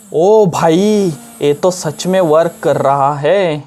ओ भाई, ये तो सच में वर्क कर रहा है।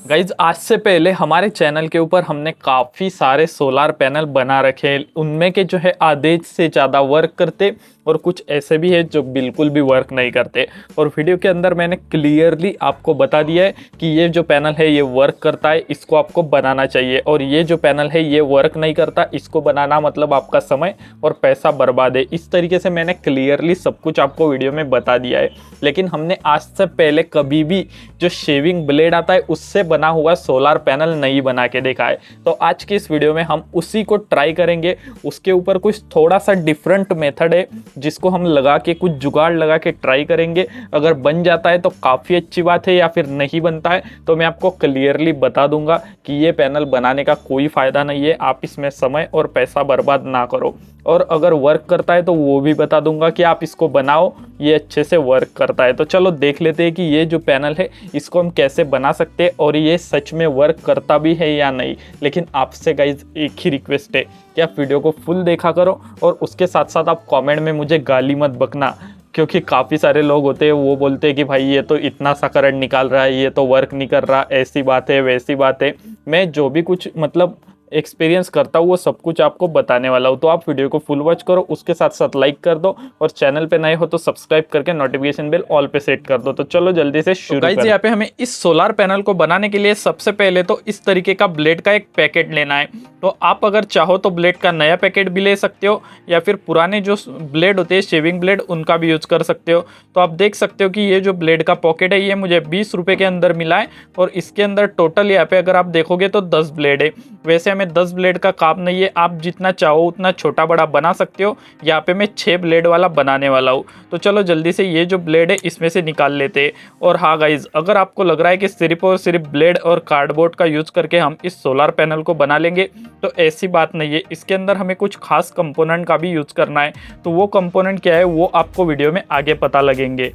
गाइज, आज से पहले हमारे चैनल के ऊपर हमने काफ़ी सारे सोलार पैनल बना रखे हैं। उनमें के जो है आधे से ज़्यादा वर्क करते और कुछ ऐसे भी है जो बिल्कुल भी वर्क नहीं करते। और वीडियो के अंदर मैंने क्लियरली आपको बता दिया है कि ये जो पैनल है ये वर्क करता है, इसको आपको बनाना चाहिए, और ये जो पैनल है ये वर्क नहीं करता, इसको बनाना मतलब आपका समय और पैसा बर्बाद है। इस तरीके से मैंने क्लियरली सब कुछ आपको वीडियो में बता दिया है। लेकिन हमने आज से पहले कभी भी जो शेविंग ब्लेड आता है उससे बना हुआ सोलार पैनल नहीं बना के देखा है। तो आज की इस वीडियो में हम उसी को ट्राई करेंगे। उसके ऊपर कुछ थोड़ा सा डिफरेंट मेथड है जिसको हम लगा के, कुछ जुगाड़ लगा के ट्राई करेंगे। अगर बन जाता है तो काफ़ी अच्छी बात है, या फिर नहीं बनता है तो मैं आपको क्लियरली बता दूंगा कि ये पैनल बनाने का कोई फ़ायदा नहीं है, आप इसमें समय और पैसा बर्बाद ना करो। और अगर वर्क करता है तो वो भी बता दूंगा कि आप इसको बनाओ, ये अच्छे से वर्क करता है। तो चलो देख लेते हैं कि ये जो पैनल है इसको हम कैसे बना सकते हैं और ये सच में वर्क करता भी है या नहीं। लेकिन आपसे गाइज एक ही रिक्वेस्ट है कि आप वीडियो को फुल देखा करो, और उसके साथ साथ आप कमेंट में मुझे गाली मत बकना, क्योंकि काफ़ी सारे लोग होते हैं वो बोलते हैं कि भाई ये तो इतना सा करंट निकाल रहा है, ये तो वर्क नहीं कर रहा, ऐसी बात है वैसी बात है। मैं जो भी कुछ मतलब एक्सपीरियंस करता हूँ वो सब कुछ आपको बताने वाला हूँ। तो आप वीडियो को फुल वॉच करो, उसके साथ साथ लाइक कर दो, और चैनल पे नए हो तो सब्सक्राइब करके नोटिफिकेशन बेल ऑल पे सेट कर दो। तो चलो जल्दी से शुरू करते हैं। यहाँ पे हमें इस सोलार पैनल को बनाने के लिए सबसे पहले तो इस तरीके का ब्लेड का एक पैकेट लेना है। तो आप अगर चाहो तो ब्लेड का नया पैकेट भी ले सकते हो, या फिर पुराने जो ब्लेड होते हैं शेविंग ब्लेड उनका भी यूज कर सकते हो। तो आप देख सकते हो कि ये जो ब्लेड का पॉकेट है ये मुझे 20 रुपये के अंदर मिला है, और इसके अंदर टोटल यहाँ पे अगर आप देखोगे तो 10 ब्लेड है। वैसे हमें 10 ब्लेड का काम नहीं है, आप जितना चाहो उतना छोटा बड़ा बना सकते हो। यहाँ पे मैं 6 ब्लेड वाला बनाने वाला हूँ। तो चलो जल्दी से ये जो ब्लेड है इसमें से निकाल लेते हैं। और हाँ गाइज, अगर आपको लग रहा है कि सिर्फ और सिर्फ ब्लेड और कार्डबोर्ड का यूज करके हम इस सोलार पैनल को बना लेंगे, तो ऐसी बात नहीं है। इसके अंदर हमें कुछ खास कंपोनेंट का भी यूज करना है। तो वो कंपोनेंट क्या है वो आपको वीडियो में आगे पता लगेंगे,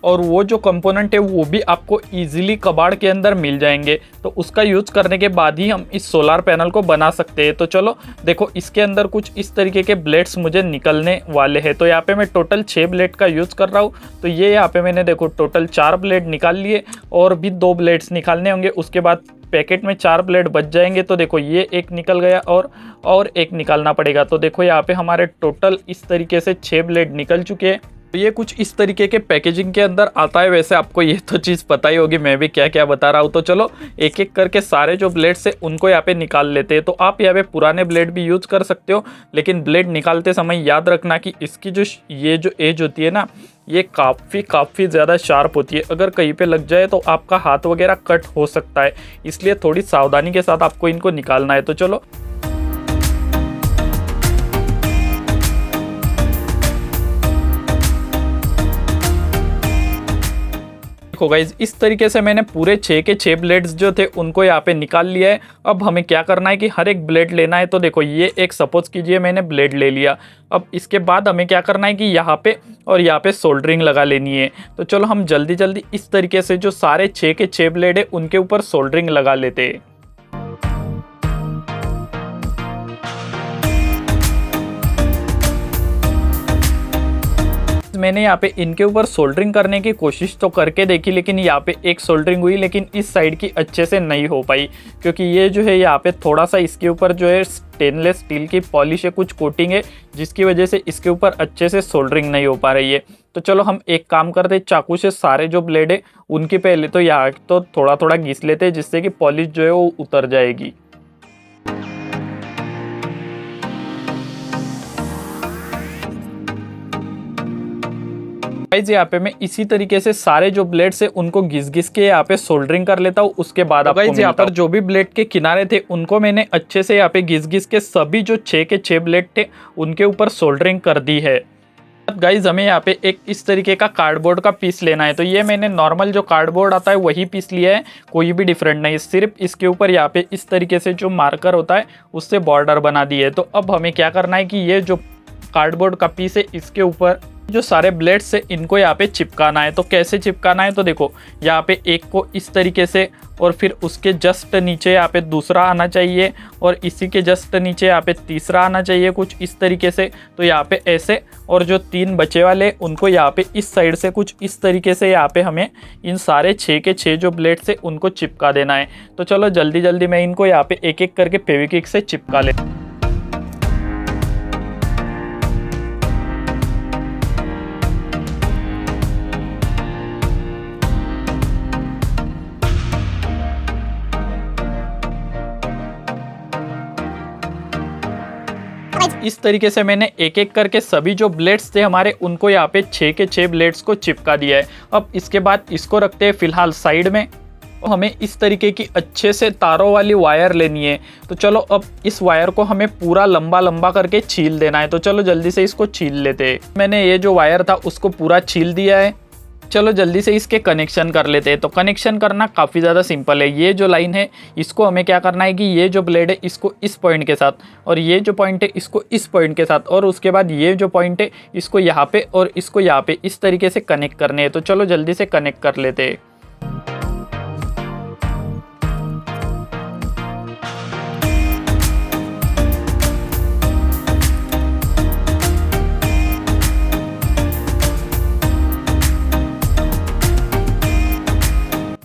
और वो जो कंपोनेंट है वो भी आपको इजीली कबाड़ के अंदर मिल जाएंगे। तो उसका यूज करने के बाद ही हम इस सोलार पैनल को बना सकते हैं। तो चलो देखो, इसके अंदर कुछ इस तरीके के ब्लेड्स मुझे निकलने वाले हैं। तो यहाँ पे मैं टोटल 6 ब्लेड का यूज कर रहा हूँ। तो ये यहाँ पे मैंने देखो टोटल 4 ब्लेड निकाल लिए, और भी 2 ब्लेड्स निकालने होंगे। उसके बाद पैकेट में 4 ब्लेड बच जाएंगे। तो देखो ये एक निकल गया, और एक निकालना पड़ेगा। तो देखो यहाँ पे हमारे टोटल इस तरीके से 6 ब्लेड निकल चुके हैं। तो ये कुछ इस तरीके के पैकेजिंग के अंदर आता है। वैसे आपको ये तो चीज़ पता ही होगी, मैं भी क्या क्या बता रहा हूँ। तो चलो एक एक करके सारे जो ब्लेड्स है उनको यहाँ पे निकाल लेते हैं। तो आप यहाँ पे पुराने ब्लेड भी यूज कर सकते हो, लेकिन ब्लेड निकालते समय याद रखना कि इसकी जो ये जो एज होती है ना, ये काफ़ी ज़्यादा शार्प होती है। अगर कहीं पे लग जाए तो आपका हाथ वगैरह कट हो सकता है, इसलिए थोड़ी सावधानी के साथ आपको इनको निकालना है। तो चलो गाइज, इस तरीके से मैंने पूरे 6 के 6 ब्लेड्स जो थे उनको यहाँ पे निकाल लिया है। अब हमें क्या करना है कि हर एक ब्लेड लेना है। तो देखो ये एक सपोज कीजिए मैंने ब्लेड ले लिया। अब इसके बाद हमें क्या करना है कि यहाँ पे और यहाँ पे सोल्डरिंग लगा लेनी है। तो चलो हम जल्दी जल्दी इस तरीके से जो सारे 6 के 6 ब्लेड है उनके ऊपर सोल्डरिंग लगा लेते हैं। मैंने यहाँ पे इनके ऊपर सोल्डरिंग करने की कोशिश तो करके देखी, लेकिन यहाँ पे एक सोल्डरिंग हुई, लेकिन इस साइड की अच्छे से नहीं हो पाई, क्योंकि ये जो है यहाँ पे थोड़ा सा इसके ऊपर जो है स्टेनलेस स्टील की पॉलिश है, कुछ कोटिंग है, जिसकी वजह से इसके ऊपर अच्छे से सोल्डरिंग नहीं हो पा रही है। तो चलो हम एक काम करते हैं, चाकू से सारे जो ब्लेड है उनकी पहले तो यहाँ तो थोड़ा थोड़ा घिस लेते हैं, जिससे कि पॉलिश जो है वो उतर जाएगी। गाइस, यहाँ पे मैं इसी तरीके से सारे जो ब्लेड्स है उनको घिस घिस के यहाँ पे सोल्डरिंग कर लेता हूँ। उसके बाद आपको गाइस यहाँ पर जो भी ब्लेड के किनारे थे उनको मैंने अच्छे से यहाँ पे घिस घिस के सभी जो 6 के 6 ब्लेड थे उनके ऊपर सोल्डरिंग कर दी है। गाइज हमें यहाँ पे एक इस तरीके का कार्डबोर्ड का पीस लेना है। तो ये मैंने नॉर्मल जो कार्डबोर्ड आता है वही पीस लिया है, कोई भी डिफरेंट नहीं, सिर्फ इसके ऊपर यहाँ पे इस तरीके से जो मार्कर होता है उससे बॉर्डर बना दी है। तो अब हमें क्या करना है कि ये जो कार्डबोर्ड का पीस है इसके ऊपर जो सारे ब्लेड्स से इनको यहाँ पे चिपकाना है। तो कैसे चिपकाना है, तो देखो यहाँ पे एक को इस तरीके से, और फिर उसके जस्ट नीचे यहाँ पे दूसरा आना चाहिए, और इसी के जस्ट नीचे यहाँ पे तीसरा आना चाहिए, कुछ इस तरीके से। तो यहाँ पे ऐसे, और जो 3 बचे वाले उनको यहाँ पे इस साइड से कुछ इस तरीके से यहाँ पे हमें इन सारे 6 के 6 जो ब्लेड्स है उनको चिपका देना है। तो चलो जल्दी जल्दी मैं इनको यहाँ पे एक एक करके फेविक्विक से चिपका लेता हूँ। इस तरीके से मैंने एक एक करके सभी जो ब्लेड्स थे हमारे उनको यहाँ पे 6 के 6 ब्लेड्स को चिपका दिया है। अब इसके बाद इसको रखते हैं फिलहाल साइड में। तो हमें इस तरीके की अच्छे से तारों वाली वायर लेनी है। तो चलो अब इस वायर को हमें पूरा लंबा लंबा करके छील देना है। तो चलो जल्दी से इसको छील लेते हैं। मैंने ये जो वायर था उसको पूरा छील दिया है। चलो जल्दी से इसके कनेक्शन कर लेते हैं। तो कनेक्शन करना काफ़ी ज़्यादा सिंपल है। ये जो लाइन है इसको हमें क्या करना है कि ये जो ब्लेड है इसको इस पॉइंट के साथ, और ये जो पॉइंट है इसको इस पॉइंट के साथ, और उसके बाद ये जो पॉइंट है इसको यहाँ पे और इसको यहाँ पे इस तरीके से कनेक्ट करने हैं। तो चलो जल्दी से कनेक्ट कर लेते हैं।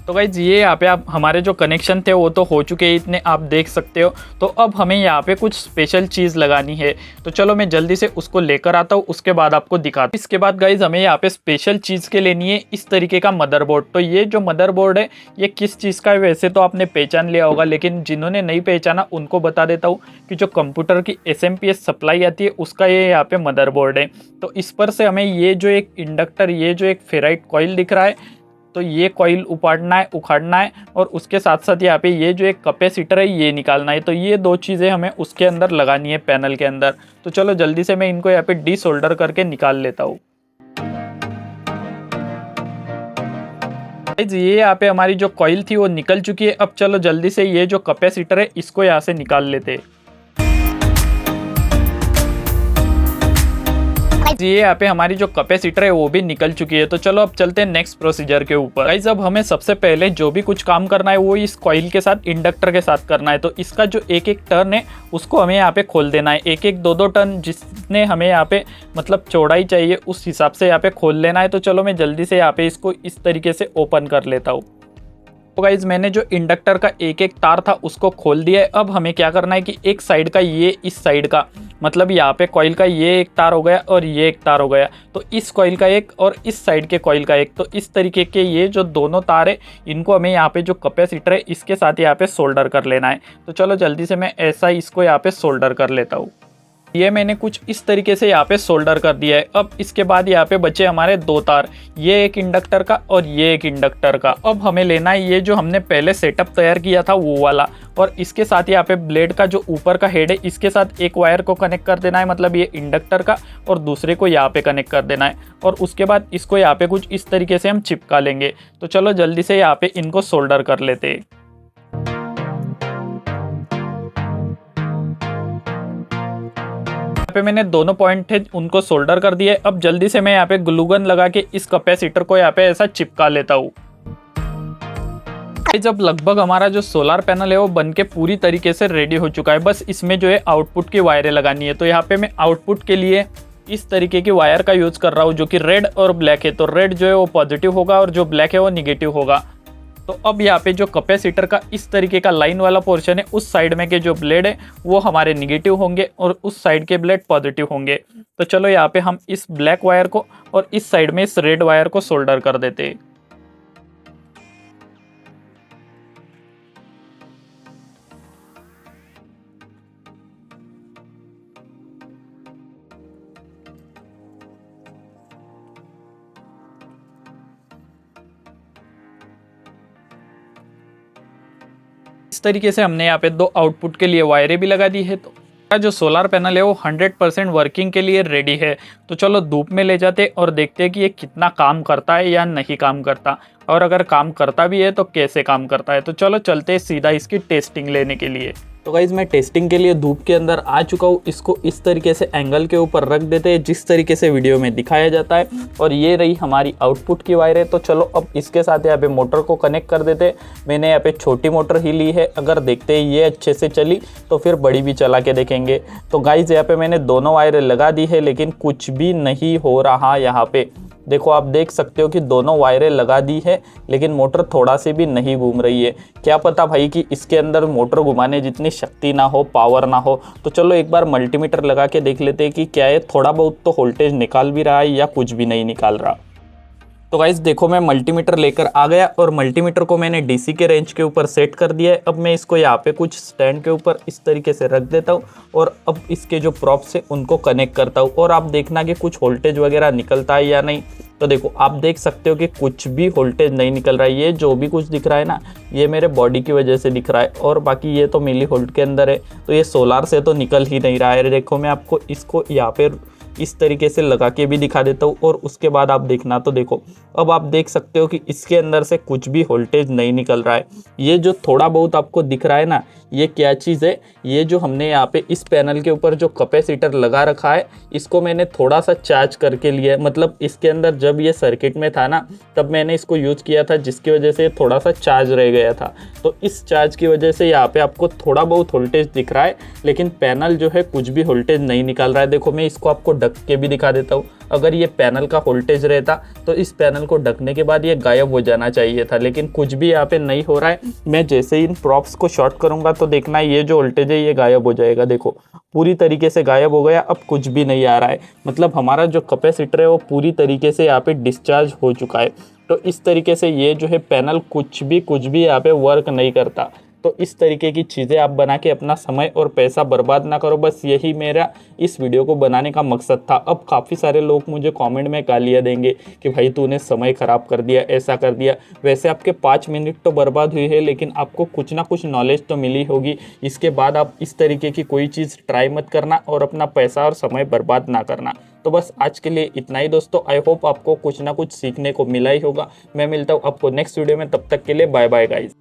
तो गाइज ये यहाँ पे आप हमारे जो कनेक्शन थे वो तो हो चुके हैं, इतने आप देख सकते हो। तो अब हमें यहाँ पे कुछ स्पेशल चीज़ लगानी है। तो चलो मैं जल्दी से उसको लेकर आता हूँ, उसके बाद आपको दिखाता हूँ। इसके बाद गाइज हमें यहाँ पे स्पेशल चीज़ के लेनी है इस तरीके का मदरबोर्ड। तो ये जो मदरबोर्ड है ये किस चीज़ का है, वैसे तो आपने पहचान लिया होगा, लेकिन जिन्होंने नहीं पहचाना उनको बता देता हूँ कि जो कंप्यूटर की SMP सप्लाई आती है उसका ये यहाँ पे मदरबोर्ड है। तो इस पर से हमें ये जो एक इंडक्टर, ये जो एक फेराइट कॉइल दिख रहा है, तो ये कॉइल उखाड़ना है, और उसके साथ साथ यहाँ पे ये जो एक कैपेसिटर है ये निकालना है। तो ये 2 चीज़ें हमें उसके अंदर लगानी है, पैनल के अंदर। तो चलो जल्दी से मैं इनको यहाँ पे डीसोल्डर करके निकाल लेता हूँ। ये यहाँ पे हमारी जो कॉइल थी वो निकल चुकी है। अब चलो जल्दी से ये जो कैपेसिटर है इसको यहाँ से निकाल लेते हैं। ये यहाँ पे हमारी जो कैपेसिटर है वो भी निकल चुकी है। तो चलो अब चलते हैं नेक्स्ट प्रोसीजर के ऊपर। गाइस अब हमें सबसे पहले जो भी कुछ काम करना है वो इस कॉइल के साथ, इंडक्टर के साथ करना है। तो इसका जो एक एक टर्न है उसको हमें यहाँ पे खोल देना है। एक एक 2-2 टर्न जिसने हमें यहाँ पे मतलब चौड़ाई चाहिए उस हिसाब से यहाँ पे खोल लेना है। तो चलो मैं जल्दी से यहाँ पे इसको इस तरीके से ओपन कर लेता हूँ। तो गाइज मैंने जो इंडक्टर का एक एक तार था उसको खोल दिया है। अब हमें क्या करना है कि एक साइड का, ये इस साइड का, मतलब यहाँ पे कॉइल का ये एक तार हो गया और ये एक तार हो गया, तो इस कॉइल का एक और इस साइड के कॉइल का एक, तो इस तरीके के ये जो दोनों तार है इनको हमें यहाँ पे जो कैपेसिटर है इसके साथ यहाँ पे सोल्डर कर लेना है। तो चलो जल्दी से मैं ऐसा इसको यहाँ पे सोल्डर कर लेता हूँ। ये मैंने कुछ इस तरीके से यहाँ पे सोल्डर कर दिया है। अब इसके बाद यहाँ पे बचे हमारे 2 तार, ये एक इंडक्टर का और ये एक इंडक्टर का। अब हमें लेना है ये जो हमने पहले सेटअप तैयार किया था वो वाला, और इसके साथ यहाँ पे ब्लेड का जो ऊपर का हेड है इसके साथ एक वायर को कनेक्ट कर देना है, मतलब ये इंडक्टर का, और दूसरे को यहाँ पे कनेक्ट कर देना है। और उसके बाद इसको यहाँ पे कुछ इस तरीके से हम चिपका लेंगे। तो चलो जल्दी से यहाँ पे इनको सोल्डर कर लेते हैं। पे मैंने दोनों पॉइंट थे उनको सोल्डर कर दिए। अब जल्दी से मैं यहाँ पे ग्लू गन लगा के इस कैपेसिटर को यहाँ पे ऐसा चिपका लेता हूँ। जब लगभग हमारा जो सोलर पैनल है वो बनके पूरी तरीके से रेडी हो चुका है, बस इसमें जो है आउटपुट की वायरें लगानी है। तो यहाँ पे मैं आउटपुट के लिए इस तरीके की वायर का यूज कर रहा हूँ जो कि रेड और ब्लैक है। तो रेड जो है वो पॉजिटिव होगा और जो ब्लैक है वो निगेटिव होगा। तो अब यहाँ पे जो कैपेसिटर का इस तरीके का लाइन वाला पोर्शन है उस साइड में के जो ब्लेड है वो हमारे निगेटिव होंगे और उस साइड के ब्लेड पॉजिटिव होंगे। तो चलो यहाँ पे हम इस ब्लैक वायर को और इस साइड में इस रेड वायर को सोल्डर कर देते हैं। इस तरीके से हमने यहाँ पे 2 आउटपुट के लिए वायरें भी लगा दी है। तो जो सोलर पैनल है वो 100% वर्किंग के लिए रेडी है। तो चलो धूप में ले जाते और देखते हैं कि ये कितना काम करता है या नहीं काम करता। और अगर काम करता भी है तो कैसे काम करता है। तो चलो चलते हैं सीधा इसकी टेस्टिंग लेने के लिए। तो गाइज मैं टेस्टिंग के लिए धूप के अंदर आ चुका हूँ। इसको इस तरीके से एंगल के ऊपर रख देते हैं जिस तरीके से वीडियो में दिखाया जाता है, और ये रही हमारी आउटपुट की वायर है। तो चलो अब इसके साथ यहाँ पे मोटर को कनेक्ट कर देते हैं। मैंने यहाँ पे छोटी मोटर ही ली है, अगर देखते हैं ये अच्छे से चली तो फिर बड़ी भी चला के देखेंगे। तो गाइज यहाँ पे मैंने दोनों वायरें लगा दी है, लेकिन कुछ भी नहीं हो रहा। यहाँ पे देखो, आप देख सकते हो कि दोनों वायरें लगा दी है, लेकिन मोटर थोड़ा सी भी नहीं घूम रही है। क्या पता भाई कि इसके अंदर मोटर घुमाने जितनी शक्ति ना हो, पावर ना हो। तो चलो एक बार मल्टीमीटर लगा के देख लेते हैं कि क्या ये थोड़ा बहुत तो वोल्टेज निकाल भी रहा है या कुछ भी नहीं निकाल रहा। तो गाइस देखो, मैं मल्टीमीटर लेकर आ गया और मल्टीमीटर को मैंने डीसी के रेंज के ऊपर सेट कर दिया है। अब मैं इसको यहाँ पे कुछ स्टैंड के ऊपर इस तरीके से रख देता हूँ, और अब इसके जो प्रॉप्स है उनको कनेक्ट करता हूँ, और आप देखना कि कुछ वोल्टेज वगैरह निकलता है या नहीं। तो देखो, आप देख सकते हो कि कुछ भी वोल्टेज नहीं निकल रहा है। ये जो भी कुछ दिख रहा है ना, ये मेरे बॉडी की वजह से दिख रहा है, और बाकी ये तो मिली वोल्ट के अंदर है, तो ये सोलार से तो निकल ही नहीं रहा है। देखो, मैं आपको इसको यहाँ पे इस तरीके से लगा के भी दिखा देता हूँ, और उसके बाद आप देखना। तो देखो, अब आप देख सकते हो कि इसके अंदर से कुछ भी वोल्टेज नहीं निकल रहा है। ये जो थोड़ा बहुत आपको दिख रहा है ना, ये क्या चीज़ है, ये जो हमने यहाँ पे इस पैनल के ऊपर जो कैपेसिटर लगा रखा है, इसको मैंने थोड़ा सा चार्ज करके लिया है। मतलब इसके अंदर जब ये सर्किट में था ना, तब मैंने इसको यूज़ किया था, जिसकी वजह से थोड़ा सा चार्ज रह गया था। तो इस चार्ज की वजह से यहाँ पे आपको थोड़ा बहुत वोल्टेज दिख रहा है, लेकिन पैनल जो है कुछ भी वोल्टेज नहीं निकाल रहा है। देखो, मैं इसको आपको ढक के भी दिखा देता हूँ। अगर ये पैनल का वोल्टेज रहता तो इस पैनल को ढकने के बाद ये गायब हो जाना चाहिए था, लेकिन कुछ भी यहाँ पे नहीं हो रहा है। मैं जैसे ही इन प्रॉप्स को शॉर्ट करूंगा तो देखना, ये जो वोल्टेज है ये गायब हो जाएगा। देखो, पूरी तरीके से गायब हो गया, अब कुछ भी नहीं आ रहा है। मतलब हमारा जो कैपेसिटर है वो पूरी तरीके से यहाँ पे डिस्चार्ज हो चुका है। तो इस तरीके से ये जो है पैनल कुछ भी यहाँ पे वर्क नहीं करता। तो इस तरीके की चीज़ें आप बना के अपना समय और पैसा बर्बाद ना करो। बस यही मेरा इस वीडियो को बनाने का मकसद था। अब काफ़ी सारे लोग मुझे कमेंट में गालियाँ देंगे कि भाई तूने समय ख़राब कर दिया, ऐसा कर दिया। वैसे आपके 5 मिनट तो बर्बाद हुई है, लेकिन आपको कुछ ना कुछ नॉलेज तो मिली होगी। इसके बाद आप इस तरीके की कोई चीज़ ट्राई मत करना और अपना पैसा और समय बर्बाद ना करना। तो बस आज के लिए इतना ही दोस्तों। आई होप आपको कुछ ना कुछ सीखने को मिला ही होगा। मैं मिलता हूँ आपको नेक्स्ट वीडियो में, तब तक के लिए बाय बाय गाइज।